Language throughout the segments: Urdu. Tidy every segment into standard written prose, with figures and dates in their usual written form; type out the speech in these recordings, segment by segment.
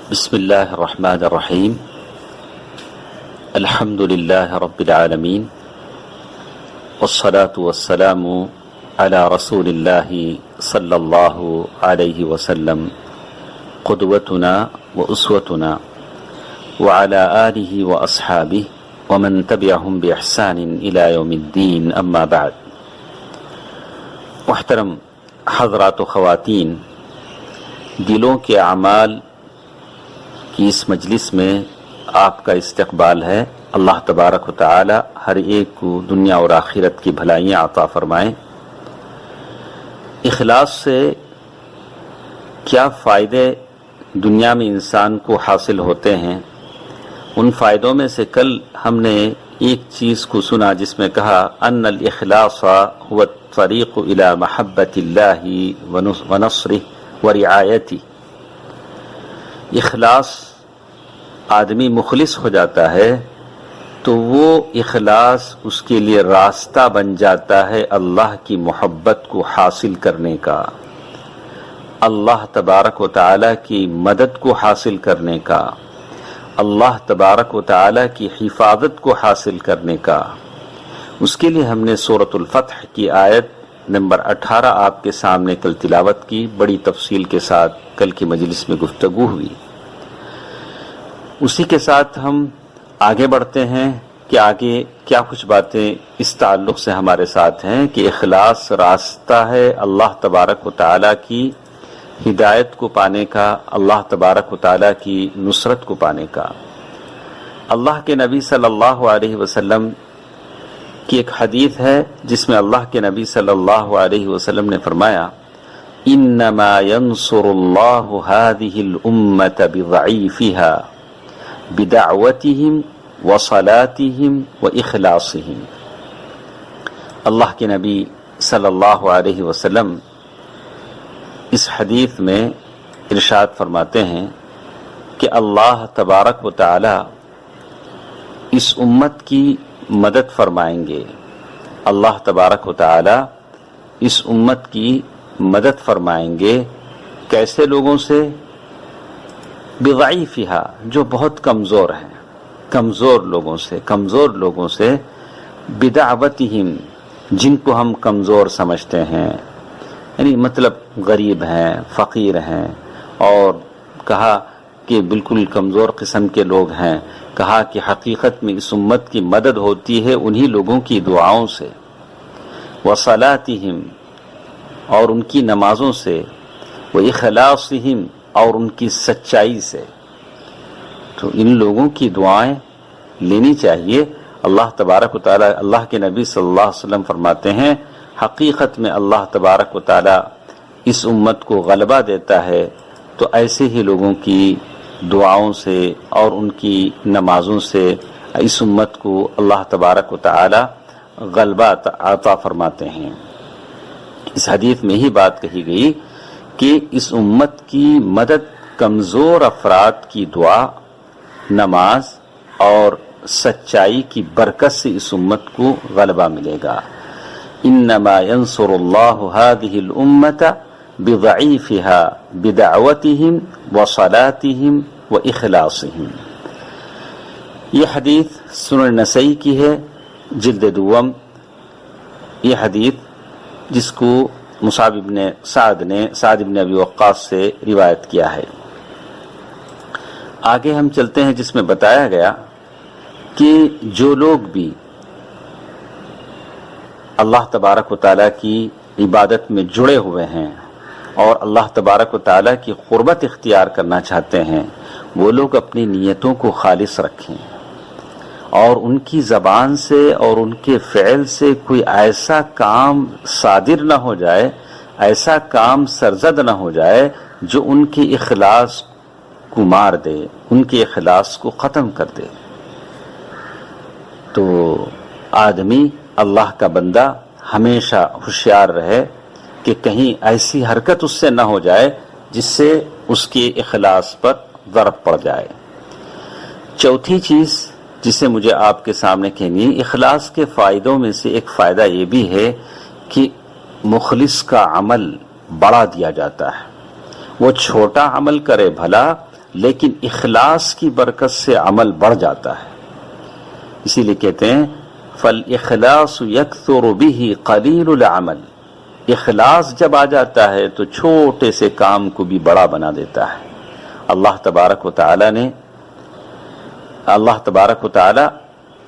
بسم اللہ الرحمن الرحیم الحمد للہ رب العالمین والصلاة والسلام علی رسول اللہ صلی اللہ علیہ وسلم قدوتنا واسوتنا وعلى آلہ واصحابہ ومن تبعہم بإحسان الى یوم الدین اما بعد۔ محترم حضرات و خواتین، دلوں کے اعمال کی اس مجلس میں آپ کا استقبال ہے۔ اللہ تبارک و تعالی ہر ایک کو دنیا اور آخرت کی بھلائیاں عطا فرمائیں۔ اخلاص سے کیا فائدے دنیا میں انسان کو حاصل ہوتے ہیں، ان فائدوں میں سے کل ہم نے ایک چیز کو سنا جس میں کہا ان الاخلاص هو الطریق الى محبت اللہ ونصرہ ورعایتہ۔ اخلاص، آدمی مخلص ہو جاتا ہے تو وہ اخلاص اس کے لیے راستہ بن جاتا ہے اللہ کی محبت کو حاصل کرنے کا، اللہ تبارک و تعالی کی مدد کو حاصل کرنے کا، اللہ تبارک و تعالی کی حفاظت کو حاصل کرنے کا۔ اس کے لیے ہم نے سورۃ الفتح کی آیت نمبر 18 آپ کے سامنے کل تلاوت کی، بڑی تفصیل کے ساتھ کل کی مجلس میں گفتگو ہوئی۔ اسی کے ساتھ ہم آگے بڑھتے ہیں کہ آگے کیا کچھ باتیں اس تعلق سے ہمارے ساتھ ہیں کہ اخلاص راستہ ہے اللہ تبارک و تعالی کی ہدایت کو پانے کا، اللہ تبارک و تعالی کی نصرت کو پانے کا۔ اللہ کے نبی صلی اللہ علیہ وسلم کی ایک حدیث ہے جس میں اللہ کے نبی صلی اللہ علیہ وسلم نے فرمایا انما ينصر اللہ هذه الامة بضعیفها بدعوتهم وصلاتهم واخلاصهم۔ اللہ کے نبی صلی اللہ علیہ وسلم اس حدیث میں ارشاد فرماتے ہیں کہ اللہ تبارک و تعالی اس امت کی مدد فرمائیں گے، اللہ تبارک و تعالی اس امت کی مدد فرمائیں گے۔ کیسے لوگوں سے؟ بضعیفہا، جو بہت کمزور ہیں، کمزور لوگوں سے، بدعوتہم، جن کو ہم کمزور سمجھتے ہیں، یعنی مطلب غریب ہیں، فقیر ہیں، اور کہا کہ بالکل کمزور قسم کے لوگ ہیں۔ کہا کہ حقیقت میں اس امت کی مدد ہوتی ہے انہی لوگوں کی دعاؤں سے، وصلاتہم، اور ان کی نمازوں سے، واخلاصہم، اور ان کی سچائی سے۔ تو ان لوگوں کی دعائیں لینی چاہیے۔ اللہ تبارک و تعالی، اللہ کے نبی صلی اللہ علیہ وسلم فرماتے ہیں حقیقت میں اللہ تبارک و تعالی اس امت کو غلبہ دیتا ہے تو ایسے ہی لوگوں کی دعاؤں سے اور ان کی نمازوں سے اس امت کو اللہ تبارک و تعالی غلبہ عطا فرماتے ہیں۔ اس حدیث میں ہی بات کہی گئی کہ اس امت کی مدد کمزور افراد کی دعا، نماز اور سچائی کی برکت سے اس امت کو غلبہ ملے گا۔ انما ينصر اللہ هذه الامة بضعیفها بدعوتهم وصلاتهم واخلاصهم۔ یہ حدیث سنن نسائی کی ہے، جلد دوم۔ یہ حدیث جس کو مصعب بن سعد نے سعد بن ابی وقاص سے روایت کیا ہے۔ آگے ہم چلتے ہیں جس میں بتایا گیا کہ جو لوگ بھی اللہ تبارک و تعالیٰ کی عبادت میں جڑے ہوئے ہیں اور اللہ تبارک و تعالیٰ کی قربت اختیار کرنا چاہتے ہیں، وہ لوگ اپنی نیتوں کو خالص رکھیں اور ان کی زبان سے اور ان کے فعل سے کوئی ایسا کام صادر نہ ہو جائے، ایسا کام سرزد نہ ہو جائے جو ان کے اخلاص کو مار دے، ان کے اخلاص کو ختم کر دے۔ تو آدمی، اللہ کا بندہ، ہمیشہ ہوشیار رہے کہ کہیں ایسی حرکت اس سے نہ ہو جائے جس سے اس کے اخلاص پر ضرب پڑ جائے۔ چوتھی چیز جسے مجھے آپ کے سامنے کہنی، اخلاص کے فائدوں میں سے ایک فائدہ یہ بھی ہے کہ مخلص کا عمل بڑھا دیا جاتا ہے، وہ چھوٹا عمل کرے بھلا، لیکن اخلاص کی برکت سے عمل بڑھ جاتا ہے. اسی لیے کہتے ہیں فَالْإِخْلَاصُ يَكْثُرُ بِهِ قَلِيلُ الْعَمَلِ. اخلاص جب آ جاتا ہے تو چھوٹے سے کام کو بھی بڑا بنا دیتا ہے. اللہ تبارک و تعالی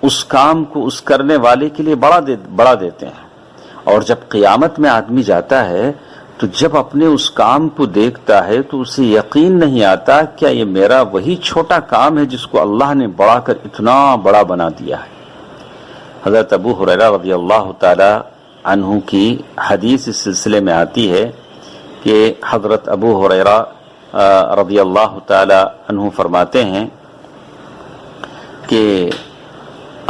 اس کام کو اس کرنے والے کے لیے بڑا دیتے ہیں. اور جب قیامت میں آدمی جاتا ہے تو جب اپنے اس کام کو دیکھتا ہے تو اسے یقین نہیں آتا کیا یہ میرا وہی چھوٹا کام ہے جس کو اللہ نے بڑھا کر اتنا بڑا بنا دیا ہے. حضرت ابو ہریرہ رضی اللہ تعالی عنہ کی حدیث اس سلسلے میں آتی ہے کہ حضرت ابو ہریرہ رضی اللہ تعالی عنہ فرماتے ہیں کہ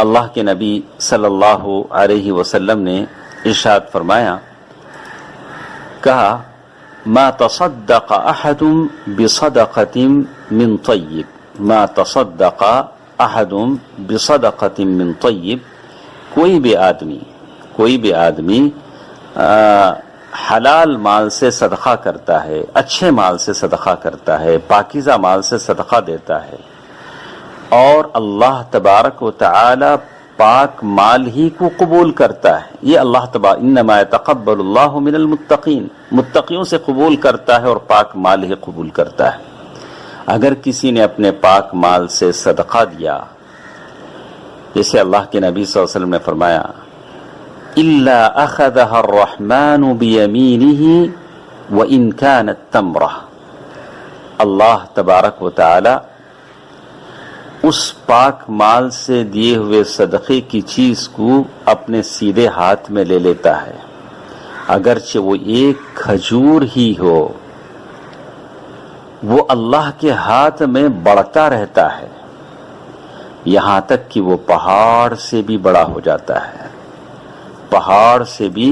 اللہ کے نبی صلی اللہ علیہ وسلم نے ارشاد فرمایا، کہا ما تصدق احد بصدقۃ من طیب، ما تصدق احد بصدقۃ من طیب، کوئی بھی آدمی حلال مال سے صدقہ کرتا ہے، اچھے مال سے صدقہ کرتا ہے، پاکیزہ مال سے صدقہ دیتا ہے، اور اللہ تبارک و تعالی پاک مال ہی کو قبول کرتا ہے. یہ اللہ تبارک انما یتقبل اللہ من المتقین، متقیوں سے قبول کرتا ہے اور پاک مال ہی قبول کرتا ہے. اگر کسی نے اپنے پاک مال سے صدقہ دیا، جیسے اللہ کے نبی صلی اللہ علیہ وسلم نے فرمایا الا اخذها الرحمن بيمينه وان كانت تمرہ، اللہ تبارک و تعالی اس پاک مال سے دیے ہوئے صدقے کی چیز کو اپنے سیدھے ہاتھ میں لے لیتا ہے، اگرچہ وہ ایک کھجور ہی ہو، وہ اللہ کے ہاتھ میں بڑھتا رہتا ہے یہاں تک کہ وہ پہاڑ سے بھی بڑا ہو جاتا ہے، پہاڑ سے بھی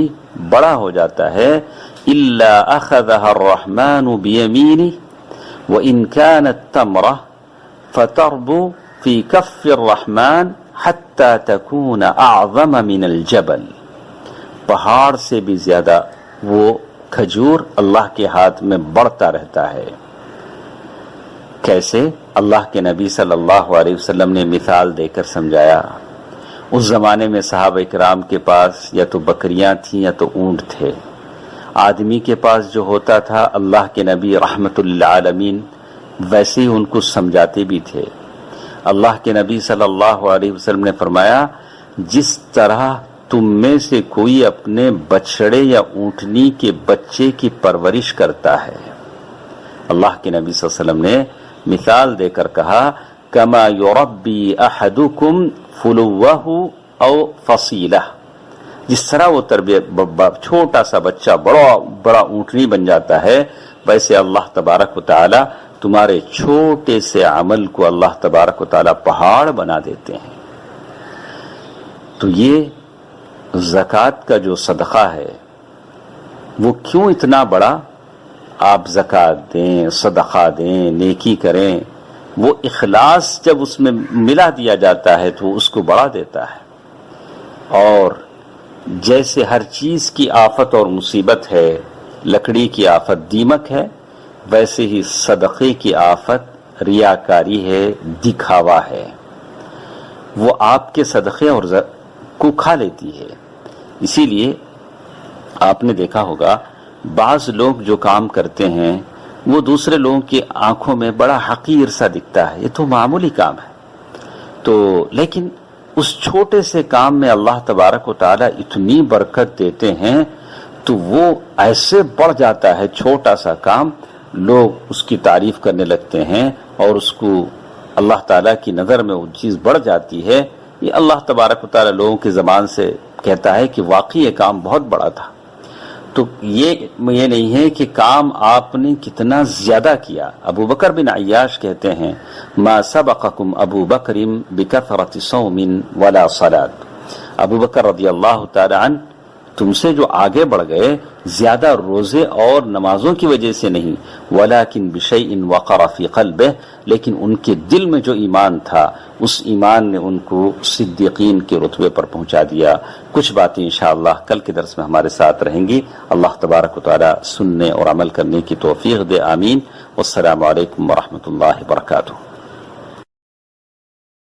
بڑا ہو جاتا ہے. الا اخذها الرحمن بيمينه وان كانت تمرة فتربو في كف الرحمن حتى تكون اعظم من الجبل. پہاڑ سے بھی زیادہ وہ کھجور اللہ کے ہاتھ میں بڑھتا رہتا ہے. کیسے؟ اللہ کے نبی صلی اللہ علیہ وسلم نے مثال دے کر سمجھایا. اس زمانے میں صحابہ کرام کے پاس یا تو بکریاں تھیں یا تو اونٹ تھے. آدمی کے پاس جو ہوتا تھا اللہ کے نبی رحمت للعالمین ویسے ہی ان کو سمجھاتے بھی تھے. اللہ کے نبی صلی اللہ علیہ وسلم نے فرمایا جس طرح تم میں سے کوئی اپنے بچڑے یا اونٹنی کے بچے کی پرورش کرتا ہے، اللہ کے نبی صلی اللہ علیہ وسلم نے مثال دے کر کہا کما یربی احدکم فلوہ او فصیلہ، جس طرح وہ تربیت چھوٹا سا بچہ بڑا اونٹنی بن جاتا ہے، ویسے اللہ تبارک و تعالی تمہارے چھوٹے سے عمل کو اللہ تبارک و تعالی پہاڑ بنا دیتے ہیں. تو یہ زکوٰۃ کا جو صدقہ ہے وہ کیوں اتنا بڑا؟ آپ زکوٰۃ دیں، صدقہ دیں، نیکی کریں، وہ اخلاص جب اس میں ملا دیا جاتا ہے تو اس کو بڑھا دیتا ہے. اور جیسے ہر چیز کی آفت اور مصیبت ہے، لکڑی کی آفت دیمک ہے، ویسے ہی صدقے کی آفت ریاکاری ہے، دکھاوا ہے. وہ آپ کے صدقے اور کو کھا لیتی ہے. اسی لیے آپ نے دیکھا ہوگا بعض لوگ جو کام کرتے ہیں وہ دوسرے لوگوں کی آنکھوں میں بڑا حقیر سا دکھتا ہے، یہ تو معمولی کام ہے، تو لیکن اس چھوٹے سے کام میں اللہ تبارک و تعالی اتنی برکت دیتے ہیں تو وہ ایسے بڑھ جاتا ہے چھوٹا سا کام، لوگ اس کی تعریف کرنے لگتے ہیں اور اس کو اللہ تعالیٰ کی نظر میں وہ چیز بڑھ جاتی ہے. یہ اللہ تبارک و تعالیٰ لوگوں کی زبان سے کہتا ہے کہ واقعی یہ کام بہت بڑا تھا. تو یہ نہیں ہے کہ کام آپ نے کتنا زیادہ کیا. ابو بکر بن عیاش کہتے ہیں ما سبقکم ابو بکر بکثرت صوم ولا صلاۃ. ابو بکر رضی اللہ تعالی عنہ تم سے جو آگے بڑھ گئے زیادہ روزے اور نمازوں کی وجہ سے نہیں، ولیکن بشیء وقر فی قلبہ، لیکن ان کے دل میں جو ایمان تھا اس ایمان نے ان کو صدیقین کے رتبے پر پہنچا دیا۔ کچھ باتیں انشاءاللہ کل کے درس میں ہمارے ساتھ رہیں گی۔ اللہ تبارک و تعالی سننے اور عمل کرنے کی توفیق دے، آمین۔ والسلام علیکم ورحمۃ اللہ وبرکاتہ۔